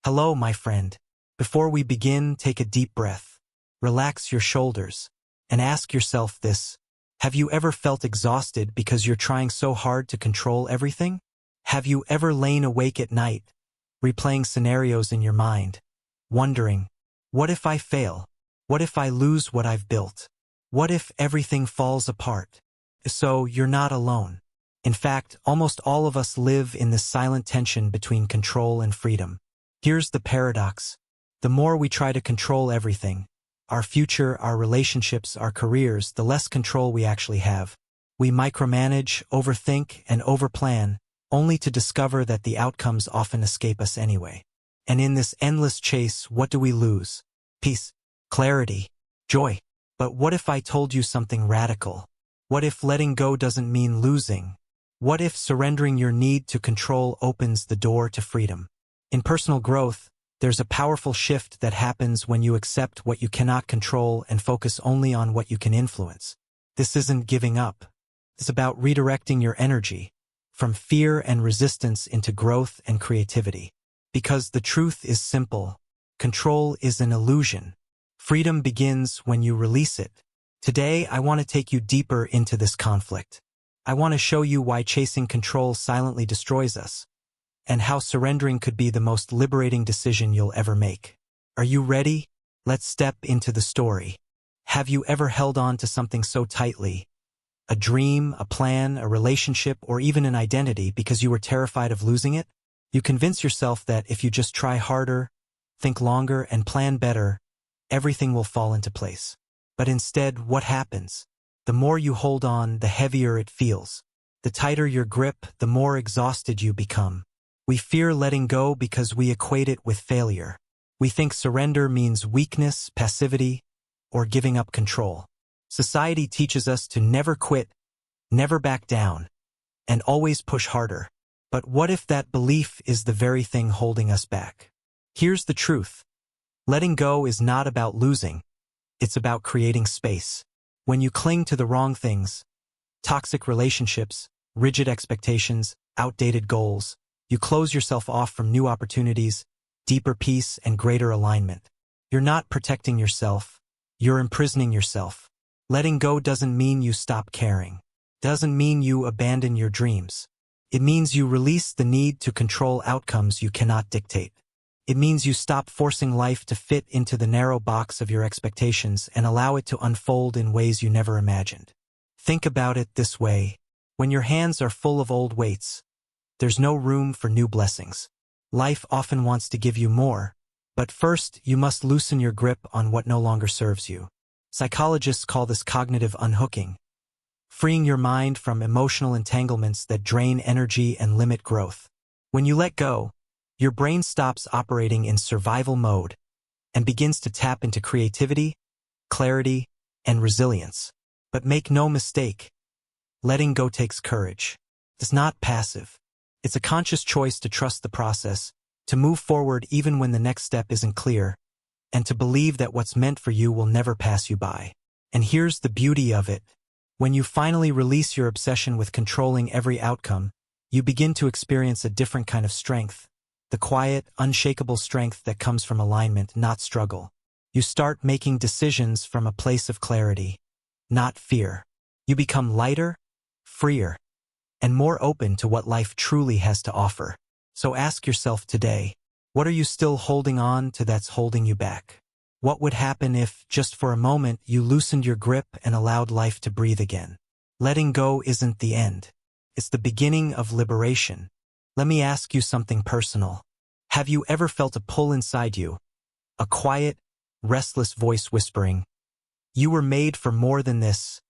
Hello, my friend. Before we begin, take a deep breath. Relax your shoulders and ask yourself this. Have you ever felt exhausted because you're trying so hard to control everything? Have you ever lain awake at night, replaying scenarios in your mind, wondering, what if I fail? What if I lose what I've built? What if everything falls apart? So you're not alone. In fact, almost all of us live in this silent tension between control and freedom. Here's the paradox. The more we try to control everything, our future, our relationships, our careers, the less control we actually have. We micromanage, overthink, and overplan, only to discover that the outcomes often escape us anyway. And in this endless chase, what do we lose? Peace, clarity, joy. But what if I told you something radical? What if letting go doesn't mean losing? What if surrendering your need to control opens the door to freedom? In personal growth, there's a powerful shift that happens when you accept what you cannot control and focus only on what you can influence. This isn't giving up. It's about redirecting your energy from fear and resistance into growth and creativity. Because the truth is simple. Control is an illusion. Freedom begins when you release it. Today, I want to take you deeper into this conflict. I want to show you why chasing control silently destroys us, and how surrendering could be the most liberating decision you'll ever make. Are you ready? Let's step into the story. Have you ever held on to something so tightly? A dream, a plan, a relationship, or even an identity because you were terrified of losing it? You convince yourself that if you just try harder, think longer, and plan better, everything will fall into place. But instead, what happens? The more you hold on, the heavier it feels. The tighter your grip, the more exhausted you become. We fear letting go because we equate it with failure. We think surrender means weakness, passivity, or giving up control. Society teaches us to never quit, never back down, and always push harder. But what if that belief is the very thing holding us back? Here's the truth. Letting go is not about losing. It's about creating space. When you cling to the wrong things, toxic relationships, rigid expectations, outdated goals, you close yourself off from new opportunities, deeper peace, and greater alignment. You're not protecting yourself. You're imprisoning yourself. Letting go doesn't mean you stop caring. Doesn't mean you abandon your dreams. It means you release the need to control outcomes you cannot dictate. It means you stop forcing life to fit into the narrow box of your expectations and allow it to unfold in ways you never imagined. Think about it this way. When your hands are full of old weights, there's no room for new blessings. Life often wants to give you more, but first you must loosen your grip on what no longer serves you. Psychologists call this cognitive unhooking, freeing your mind from emotional entanglements that drain energy and limit growth. When you let go, your brain stops operating in survival mode and begins to tap into creativity, clarity, and resilience. But make no mistake, letting go takes courage. It's not passive. It's a conscious choice to trust the process, to move forward even when the next step isn't clear, and to believe that what's meant for you will never pass you by. And here's the beauty of it. When you finally release your obsession with controlling every outcome, you begin to experience a different kind of strength. The quiet, unshakable strength that comes from alignment, not struggle. You start making decisions from a place of clarity, not fear. You become lighter, freer, and more open to what life truly has to offer. So ask yourself today, what are you still holding on to that's holding you back? What would happen if, just for a moment, you loosened your grip and allowed life to breathe again? Letting go isn't the end. It's the beginning of liberation. Let me ask you something personal. Have you ever felt a pull inside you? A quiet, restless voice whispering, "You were made for more than this,"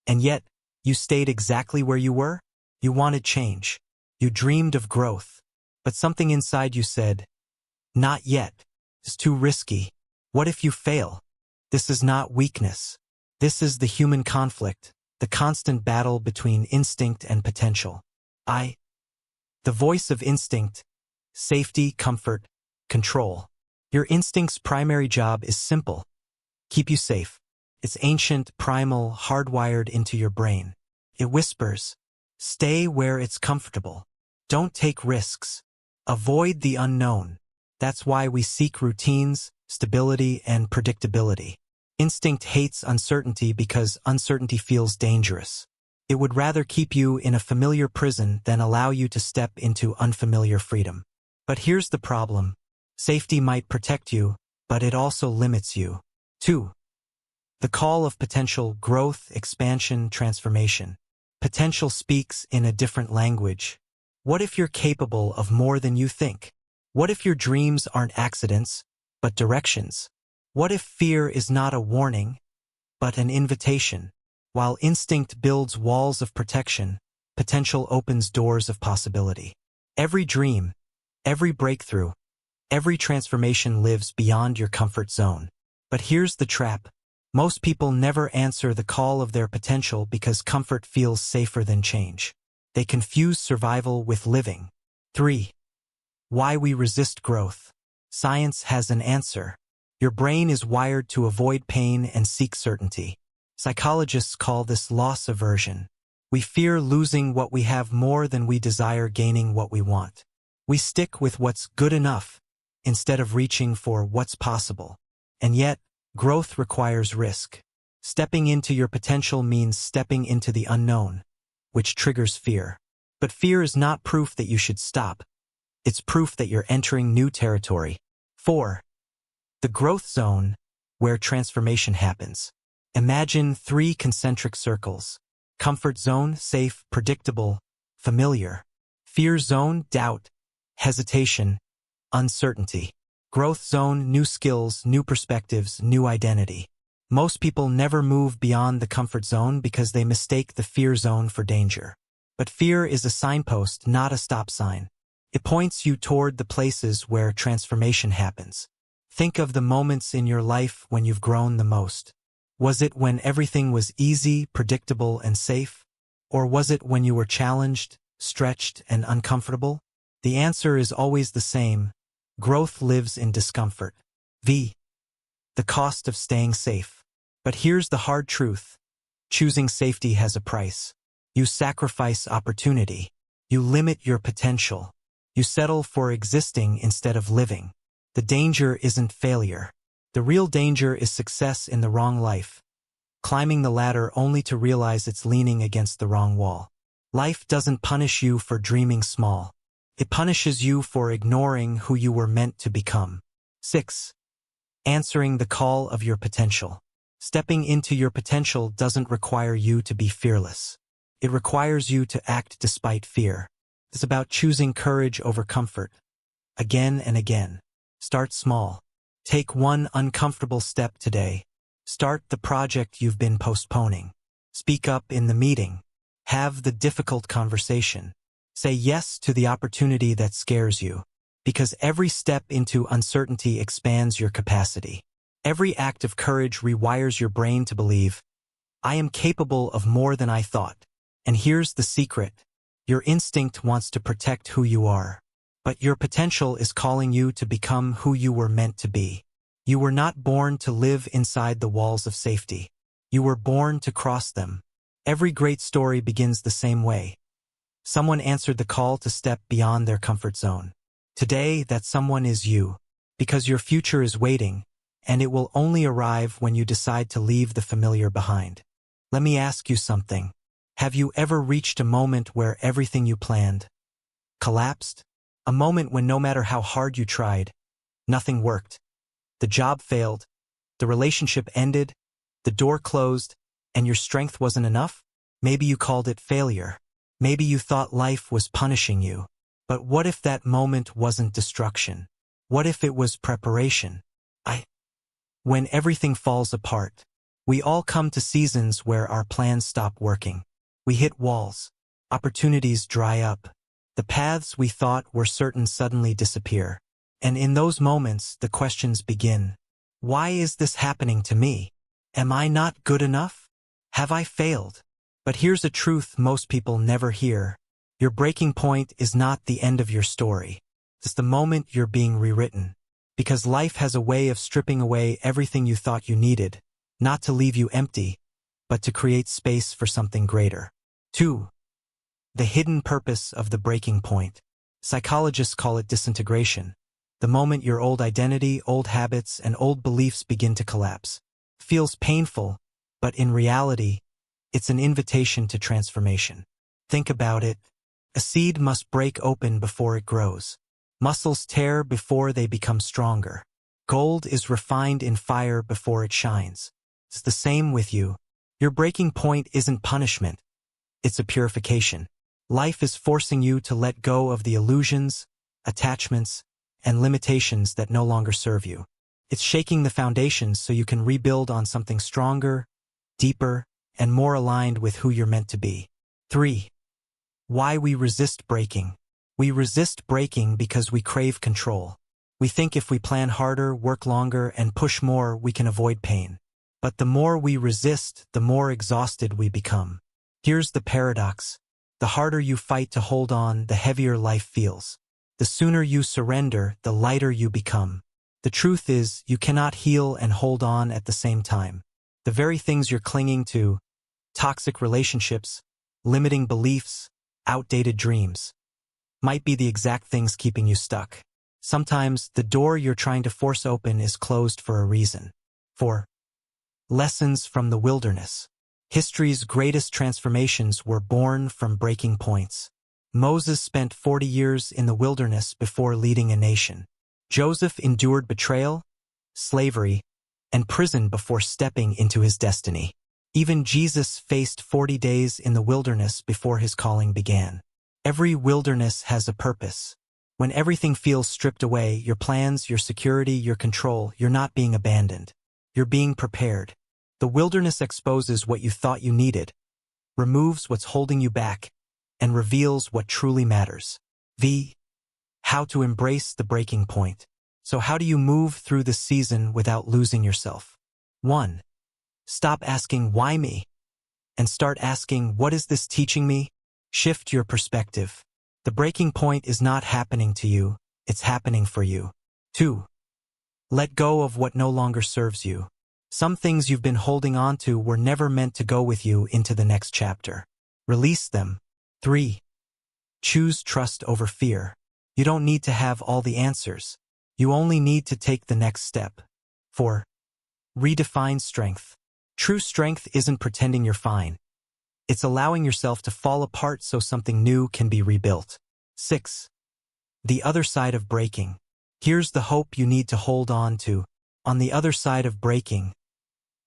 and yet, you stayed exactly where you were? You wanted change. You dreamed of growth. But something inside you said, "Not yet. It's too risky. What if you fail?" This is not weakness. This is the human conflict, the constant battle between instinct and potential. The voice of instinct, safety, comfort, control. Your instinct's primary job is simple. Keep you safe. It's ancient, primal, hardwired into your brain. It whispers, stay where it's comfortable. Don't take risks. Avoid the unknown. That's why we seek routines, stability, and predictability. Instinct hates uncertainty because uncertainty feels dangerous. It would rather keep you in a familiar prison than allow you to step into unfamiliar freedom. But here's the problem. Safety might protect you, but it also limits you. 2. The call of potential: growth, expansion, transformation. Potential speaks in a different language. What if you're capable of more than you think? What if your dreams aren't accidents, but directions? What if fear is not a warning, but an invitation? While instinct builds walls of protection, potential opens doors of possibility. Every dream, every breakthrough, every transformation lives beyond your comfort zone. But here's the trap. Most people never answer the call of their potential because comfort feels safer than change. They confuse survival with living. 3. Why we resist growth. Science has an answer. Your brain is wired to avoid pain and seek certainty. Psychologists call this loss aversion. We fear losing what we have more than we desire gaining what we want. We stick with what's good enough instead of reaching for what's possible. And yet, growth requires risk. Stepping into your potential means stepping into the unknown, which triggers fear. But fear is not proof that you should stop. It's proof that you're entering new territory. 4. The growth zone, where transformation happens. Imagine 3 concentric circles. Comfort zone: safe, predictable, familiar. Fear zone: doubt, hesitation, uncertainty. Growth zone: new skills, new perspectives, new identity. Most people never move beyond the comfort zone because they mistake the fear zone for danger. But fear is a signpost, not a stop sign. It points you toward the places where transformation happens. Think of the moments in your life when you've grown the most. Was it when everything was easy, predictable, and safe? Or was it when you were challenged, stretched, and uncomfortable? The answer is always the same. Growth lives in discomfort. The cost of staying safe. But here's the hard truth. Choosing safety has a price. You sacrifice opportunity. You limit your potential. You settle for existing instead of living. The danger isn't failure. The real danger is success in the wrong life. Climbing the ladder only to realize it's leaning against the wrong wall. Life doesn't punish you for dreaming small. It punishes you for ignoring who you were meant to become. 6. Answering the call of your potential. Stepping into your potential doesn't require you to be fearless. It requires you to act despite fear. It's about choosing courage over comfort. Again and again. Start small. Take one uncomfortable step today. Start the project you've been postponing. Speak up in the meeting. Have the difficult conversation. Say yes to the opportunity that scares you. Because every step into uncertainty expands your capacity. Every act of courage rewires your brain to believe, I am capable of more than I thought. And here's the secret. Your instinct wants to protect who you are. But your potential is calling you to become who you were meant to be. You were not born to live inside the walls of safety. You were born to cross them. Every great story begins the same way. Someone answered the call to step beyond their comfort zone. Today, that someone is you. Because your future is waiting, and it will only arrive when you decide to leave the familiar behind. Let me ask you something. Have you ever reached a moment where everything you planned collapsed? A moment when no matter how hard you tried, nothing worked. The job failed, the relationship ended, the door closed, and your strength wasn't enough? Maybe you called it failure. Maybe you thought life was punishing you. But what if that moment wasn't destruction? What if it was preparation? When everything falls apart, we all come to seasons where our plans stop working. We hit walls. Opportunities dry up. The paths we thought were certain suddenly disappear. And in those moments, the questions begin. Why is this happening to me? Am I not good enough? Have I failed? But here's a truth most people never hear. Your breaking point is not the end of your story. It's the moment you're being rewritten. Because life has a way of stripping away everything you thought you needed, not to leave you empty, but to create space for something greater. 2. The hidden purpose of the breaking point. Psychologists call it disintegration. The moment your old identity, old habits, and old beliefs begin to collapse. Feels painful, but in reality, it's an invitation to transformation. Think about it. A seed must break open before it grows. Muscles tear before they become stronger. Gold is refined in fire before it shines. It's the same with you. Your breaking point isn't punishment. It's a purification. Life is forcing you to let go of the illusions, attachments, and limitations that no longer serve you. It's shaking the foundations so you can rebuild on something stronger, deeper, and more aligned with who you're meant to be. 3. Why we resist breaking. We resist breaking because we crave control. We think if we plan harder, work longer, and push more, we can avoid pain. But the more we resist, the more exhausted we become. Here's the paradox. The harder you fight to hold on, the heavier life feels. The sooner you surrender, the lighter you become. The truth is, you cannot heal and hold on at the same time. The very things you're clinging to, toxic relationships, limiting beliefs, outdated dreams, might be the exact things keeping you stuck. Sometimes the door you're trying to force open is closed for a reason. 4. Lessons from the wilderness. History's greatest transformations were born from breaking points. Moses spent 40 years in the wilderness before leading a nation. Joseph endured betrayal, slavery, and prison before stepping into his destiny. Even Jesus faced 40 days in the wilderness before his calling began. Every wilderness has a purpose. When everything feels stripped away, your plans, your security, your control, you're not being abandoned. You're being prepared. The wilderness exposes what you thought you needed, removes what's holding you back, and reveals what truly matters. How to embrace the breaking point. So how do you move through the season without losing yourself? 1. Stop asking why me, and start asking what is this teaching me? Shift your perspective. The breaking point is not happening to you, it's happening for you. 2. Let go of what no longer serves you. Some things you've been holding on to were never meant to go with you into the next chapter. Release them. 3. Choose trust over fear. You don't need to have all the answers. You only need to take the next step. 4. Redefine strength. True strength isn't pretending you're fine. It's allowing yourself to fall apart so something new can be rebuilt. 6. The other side of breaking. Here's the hope you need to hold on to. On the other side of breaking,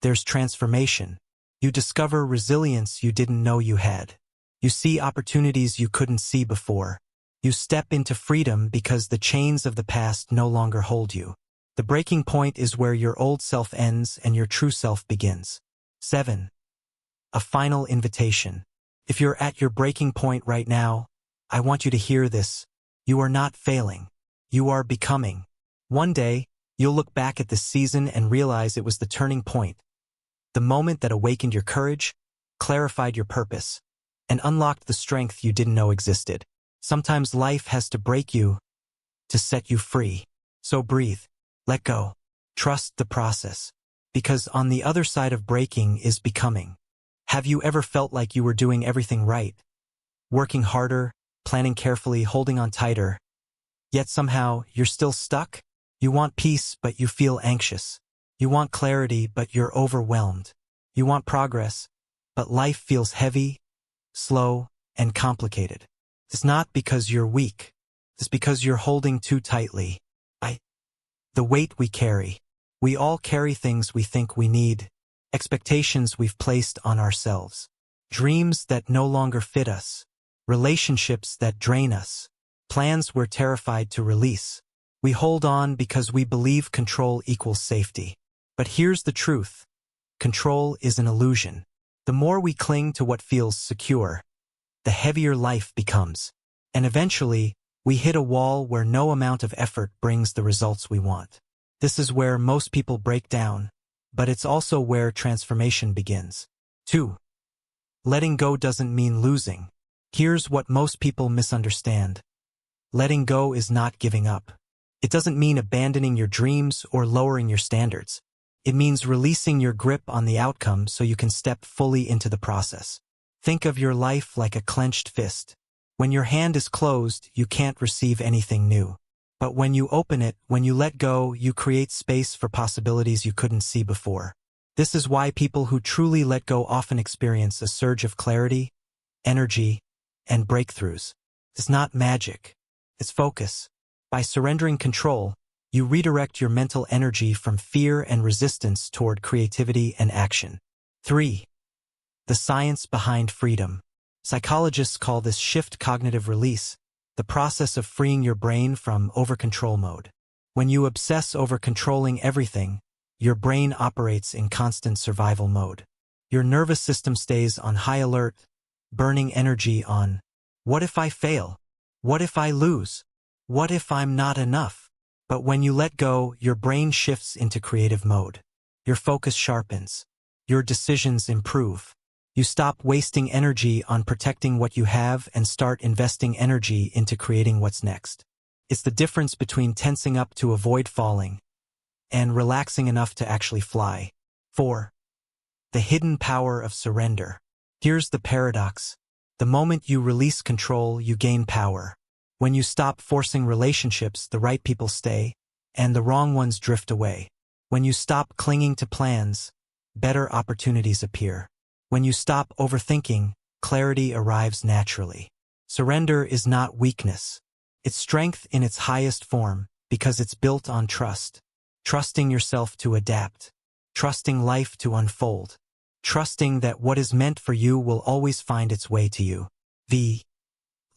there's transformation. You discover resilience you didn't know you had. You see opportunities you couldn't see before. You step into freedom because the chains of the past no longer hold you. The breaking point is where your old self ends and your true self begins. 7. A final invitation. If you're at your breaking point right now, I want you to hear this. You are not failing. You are becoming. One day, you'll look back at this season and realize it was the turning point. The moment that awakened your courage, clarified your purpose, and unlocked the strength you didn't know existed. Sometimes life has to break you to set you free. So breathe. Let go. Trust the process. Because on the other side of breaking is becoming. Have you ever felt like you were doing everything right? Working harder, planning carefully, holding on tighter. Yet somehow, you're still stuck? You want peace, but you feel anxious. You want clarity, but you're overwhelmed. You want progress, but life feels heavy, slow, and complicated. It's not because you're weak. It's because you're holding too tightly. The weight we carry. We all carry things we think we need, expectations we've placed on ourselves, dreams that no longer fit us, relationships that drain us, plans we're terrified to release. We hold on because we believe control equals safety. But here's the truth. Control is an illusion. The more we cling to what feels secure, the heavier life becomes. And eventually, we hit a wall where no amount of effort brings the results we want. This is where most people break down, but it's also where transformation begins. 2. Letting go doesn't mean losing. Here's what most people misunderstand. Letting go is not giving up. It doesn't mean abandoning your dreams or lowering your standards. It means releasing your grip on the outcome so you can step fully into the process. Think of your life like a clenched fist. When your hand is closed, you can't receive anything new. But when you open it, when you let go, you create space for possibilities you couldn't see before. This is why people who truly let go often experience a surge of clarity, energy, and breakthroughs. It's not magic. It's focus. By surrendering control, you redirect your mental energy from fear and resistance toward creativity and action. 3. The science behind freedom. Psychologists call this shift cognitive release, the process of freeing your brain from over-control mode. When you obsess over controlling everything, your brain operates in constant survival mode. Your nervous system stays on high alert, burning energy on, what if I fail? What if I lose? What if I'm not enough? But when you let go, your brain shifts into creative mode. Your focus sharpens. Your decisions improve. You stop wasting energy on protecting what you have and start investing energy into creating what's next. It's the difference between tensing up to avoid falling and relaxing enough to actually fly. 4. The hidden power of surrender. Here's the paradox. The moment you release control, you gain power. When you stop forcing relationships, the right people stay, and the wrong ones drift away. When you stop clinging to plans, better opportunities appear. When you stop overthinking, clarity arrives naturally. Surrender is not weakness. It's strength in its highest form, because it's built on trust. Trusting yourself to adapt. Trusting life to unfold. Trusting that what is meant for you will always find its way to you.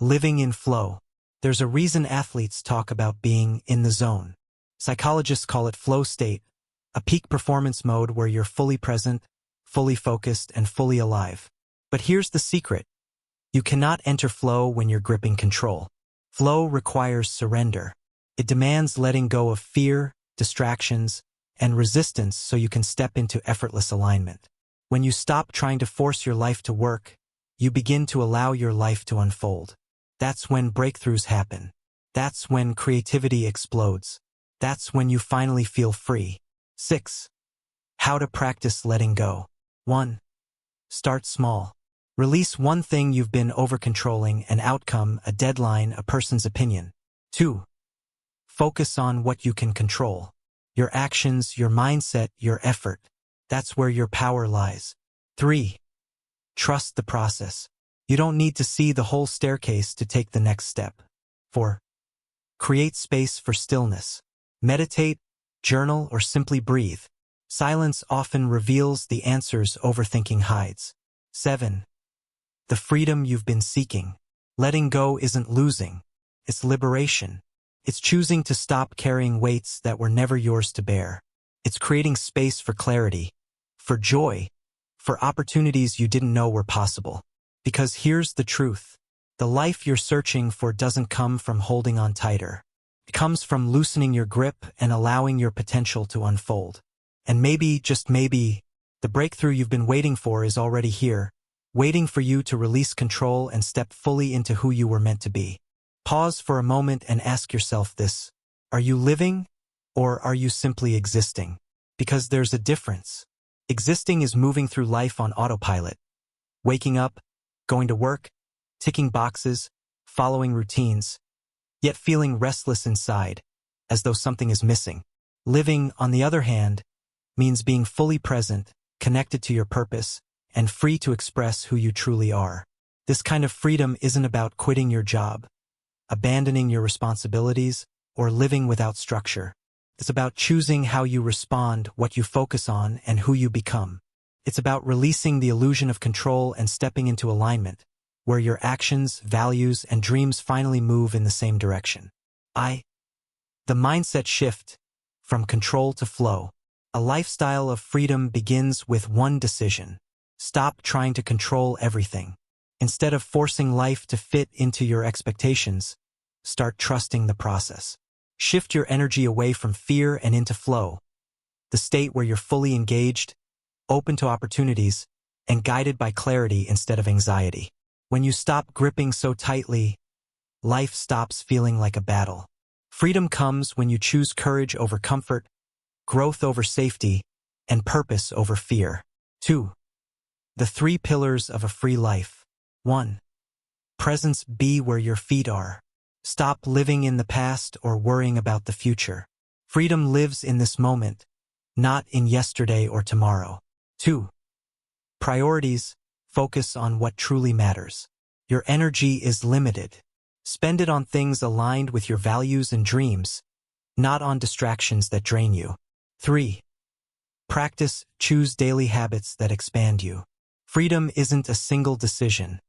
Living in flow. There's a reason athletes talk about being in the zone. Psychologists call it flow state, a peak performance mode where you're fully present, fully focused, and fully alive. But here's the secret. You cannot enter flow when you're gripping control. Flow requires surrender. It demands letting go of fear, distractions, and resistance so you can step into effortless alignment. When you stop trying to force your life to work, you begin to allow your life to unfold. That's when breakthroughs happen. That's when creativity explodes. That's when you finally feel free. 6. How to practice letting go. 1. Start small. Release one thing you've been over-controlling, an outcome, a deadline, a person's opinion. 2. Focus on what you can control. Your actions, your mindset, your effort. That's where your power lies. 3. Trust the process. You don't need to see the whole staircase to take the next step. 4. Create space for stillness. Meditate, journal, or simply breathe. Silence often reveals the answers overthinking hides. 7. The freedom you've been seeking. Letting go isn't losing. It's liberation. It's choosing to stop carrying weights that were never yours to bear. It's creating space for clarity, for joy, for opportunities you didn't know were possible. Because here's the truth. The life you're searching for doesn't come from holding on tighter. It comes from loosening your grip and allowing your potential to unfold. And maybe, just maybe, the breakthrough you've been waiting for is already here, waiting for you to release control and step fully into who you were meant to be. Pause for a moment and ask yourself this. Are you living, or are you simply existing? Because there's a difference. Existing is moving through life on autopilot. Waking up, going to work, ticking boxes, following routines, yet feeling restless inside, as though something is missing. Living, on the other hand, means being fully present, connected to your purpose, and free to express who you truly are. This kind of freedom isn't about quitting your job, abandoning your responsibilities, or living without structure. It's about choosing how you respond, what you focus on, and who you become. It's about releasing the illusion of control and stepping into alignment, where your actions, values, and dreams finally move in the same direction. The mindset shift from control to flow. A lifestyle of freedom begins with one decision. Stop trying to control everything. Instead of forcing life to fit into your expectations, start trusting the process. Shift your energy away from fear and into flow, the state where you're fully engaged, open to opportunities, and guided by clarity instead of anxiety. When you stop gripping so tightly, life stops feeling like a battle. Freedom comes when you choose courage over comfort, growth over safety, and purpose over fear. 2. The 3 pillars of a free life. 1. Presence. Be where your feet are. Stop living in the past or worrying about the future. Freedom lives in this moment, not in yesterday or tomorrow. 2. Priorities. Focus on what truly matters. Your energy is limited. Spend it on things aligned with your values and dreams, not on distractions that drain you. 3. Practice. Choose daily habits that expand you. Freedom isn't a single decision.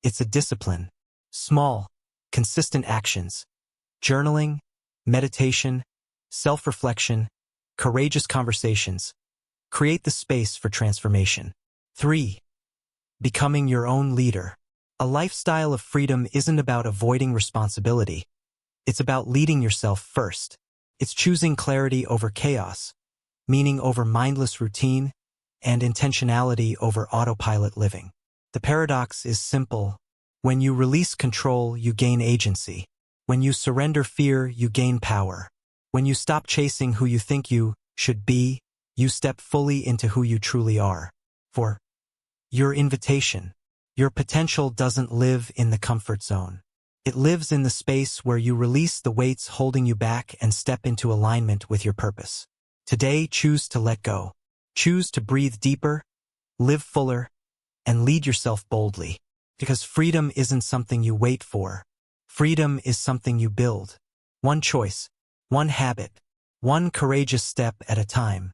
It's a discipline. Small, consistent actions. Journaling, meditation, self-reflection, courageous conversations. Create the space for transformation. 3. Becoming your own leader. A lifestyle of freedom isn't about avoiding responsibility. It's about leading yourself first. It's choosing clarity over chaos, meaning over mindless routine, and intentionality over autopilot living. The paradox is simple. When you release control, you gain agency. When you surrender fear, you gain power. When you stop chasing who you think you should be, you step fully into who you truly are. 4. Your invitation. Your potential doesn't live in the comfort zone. It lives in the space where you release the weights holding you back and step into alignment with your purpose. Today, choose to let go. Choose to breathe deeper, live fuller, and lead yourself boldly. Because freedom isn't something you wait for. Freedom is something you build. One choice, one habit, one courageous step at a time.